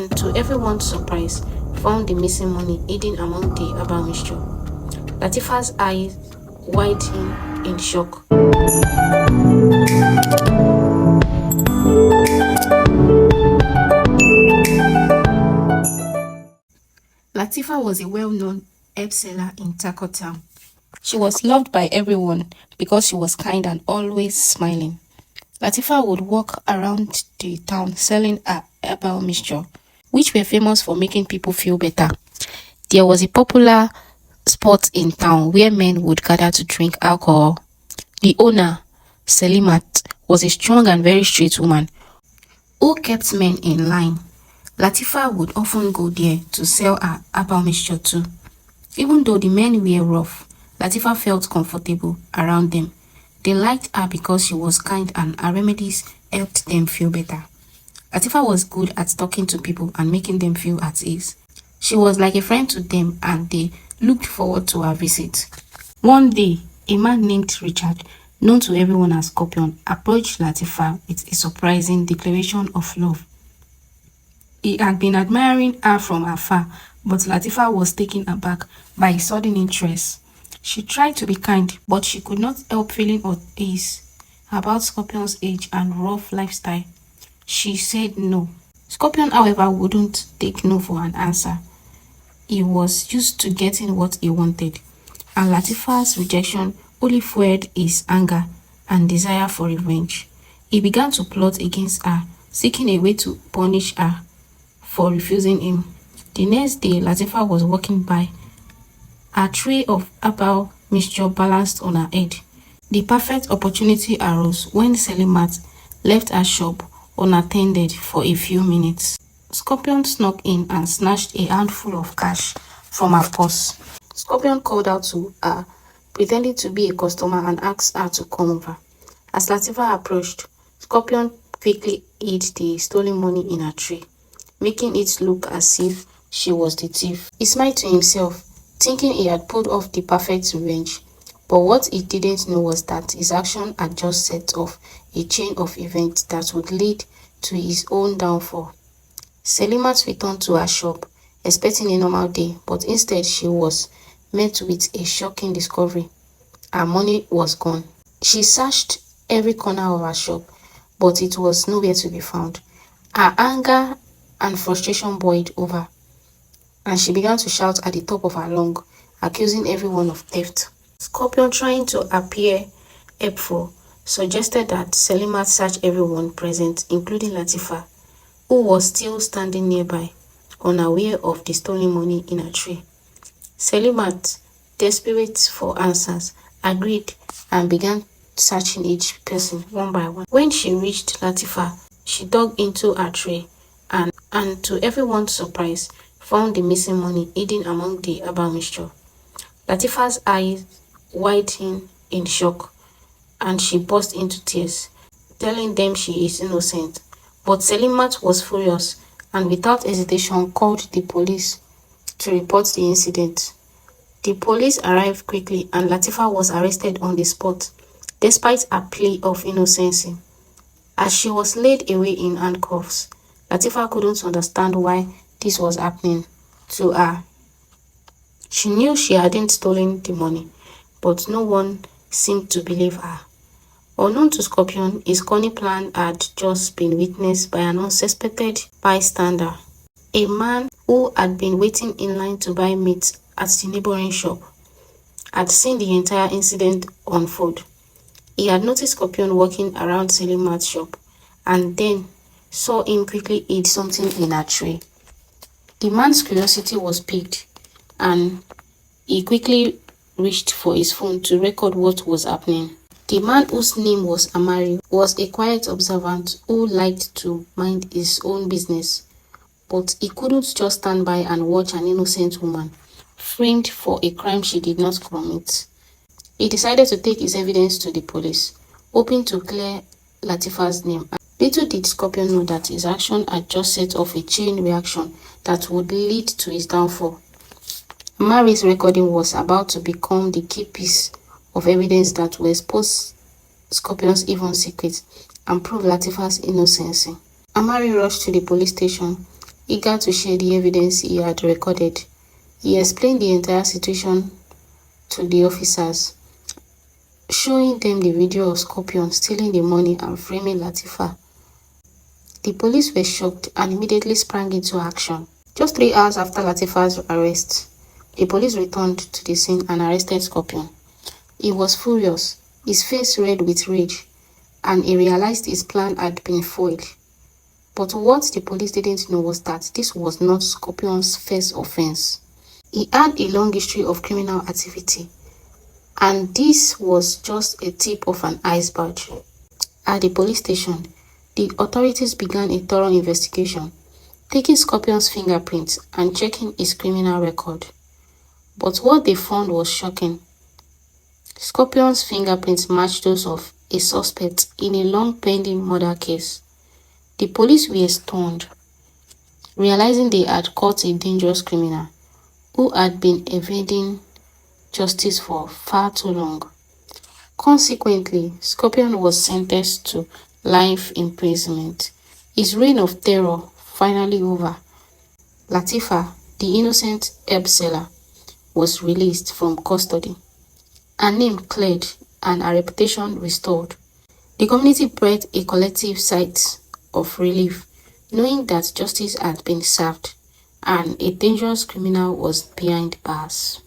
and to everyone's surprise, found the missing money hidden among the herbal mixture. Latifah's eyes widened in shock. Latifah was a well-known herb seller in Tankur town. She was loved by everyone because she was kind and always smiling. Latifah would walk around the town selling her herbal mixture, which were famous for making people feel better. There was a popular spot in town where men would gather to drink alcohol. The owner, Selimat, was a strong and very straight woman who kept men in line. Latifah would often go there to sell her herbal mixture too. Even though the men were rough, Latifah felt comfortable around them. They liked her because she was kind and her remedies helped them feel better. Latifah was good at talking to people and making them feel at ease. She was like a friend to them and they looked forward to her visit. One day, a man named Richard, known to everyone as Scorpion, approached Latifah with a surprising declaration of love. He had been admiring her from afar, but Latifah was taken aback by his sudden interest. She tried to be kind, but she could not help feeling at ease about Scorpion's age and rough lifestyle. She said no. Scorpion, however, wouldn't take no for an answer. He was used to getting what he wanted, and Latifah's rejection only fueled his anger and desire for revenge. He began to plot against her, seeking a way to punish her for refusing him. The next day, Latifah was walking by. A tray of herbal mixture balanced on her head. The perfect opportunity arose when Selimat left her shop unattended for a few minutes. Scorpion snuck in and snatched a handful of cash from her purse. Scorpion called out to her, pretending to be a customer, and asked her to come over. As Latifah approached, Scorpion quickly hid the stolen money in her tray, making it look as if she was the thief. He smiled to himself, thinking he had pulled off the perfect revenge. But what he didn't know was that his action had just set off a chain of events that would lead to his own downfall. Selimat returned to her shop, expecting a normal day, but instead she was met with a shocking discovery. Her money was gone. She searched every corner of her shop, but it was nowhere to be found. Her anger and frustration boiled over, and she began to shout at the top of her lungs, accusing everyone of theft. Scorpion, trying to appear helpful, suggested that Selimat search everyone present, including Latifah, who was still standing nearby, unaware of the stolen money in her tray. Selimat, desperate for answers, agreed and began searching each person one by one. When she reached Latifah, she dug into her tray and to everyone's surprise, found the missing money hidden among the herbal mixture. Latifah's eyes widened in shock, and she burst into tears, telling them she is innocent. But Selimat was furious and without hesitation called the police to report the incident. The police arrived quickly and Latifah was arrested on the spot, despite a plea of innocency. As she was laid away in handcuffs, Latifah couldn't understand why this was happening to her. She knew she hadn't stolen the money, but no one seemed to believe her. Unknown to Scorpion, his cunning plan had just been witnessed by an unsuspected bystander, a man who had been waiting in line to buy meat at the neighboring shop. Had seen the entire incident unfold. He had noticed Scorpion walking around Selimat's shop and then saw him quickly eat something in a tray. The man's curiosity was piqued and he quickly reached for his phone to record what was happening. The man, whose name was Amari, was a quiet observant who liked to mind his own business, but he couldn't just stand by and watch an innocent woman framed for a crime she did not commit. He decided to take his evidence to the police, hoping to clear Latifah's name. Little did Scorpion know that his action had just set off a chain reaction that would lead to his downfall. Amari's recording was about to become the key piece of evidence that will expose Scorpion's evil secret and prove Latifah's innocency. Amari rushed to the police station. eager to share the evidence he had recorded. He explained the entire situation to the officers, showing them the video of Scorpion stealing the money and framing Latifah. The police were shocked and immediately sprang into action. Just 3 hours after Latifah's arrest, the police returned to the scene and arrested Scorpion. He was furious, his face red with rage, and he realized his plan had been foiled. But what the police didn't know was that this was not Scorpion's first offense. He had a long history of criminal activity, and this was just a tip of an iceberg. At the police station, the authorities began a thorough investigation, taking Scorpion's fingerprints and checking his criminal record. But what they found was shocking. Scorpion's fingerprints matched those of a suspect in a long-pending murder case. The police were stunned, realizing they had caught a dangerous criminal who had been evading justice for far too long. Consequently, Scorpion was sentenced to life imprisonment. His reign of terror finally over. Latifah, the innocent herb seller, was released from custody. Her name cleared and her reputation restored. The community breathed a collective sigh of relief, knowing that justice had been served and a dangerous criminal was behind bars.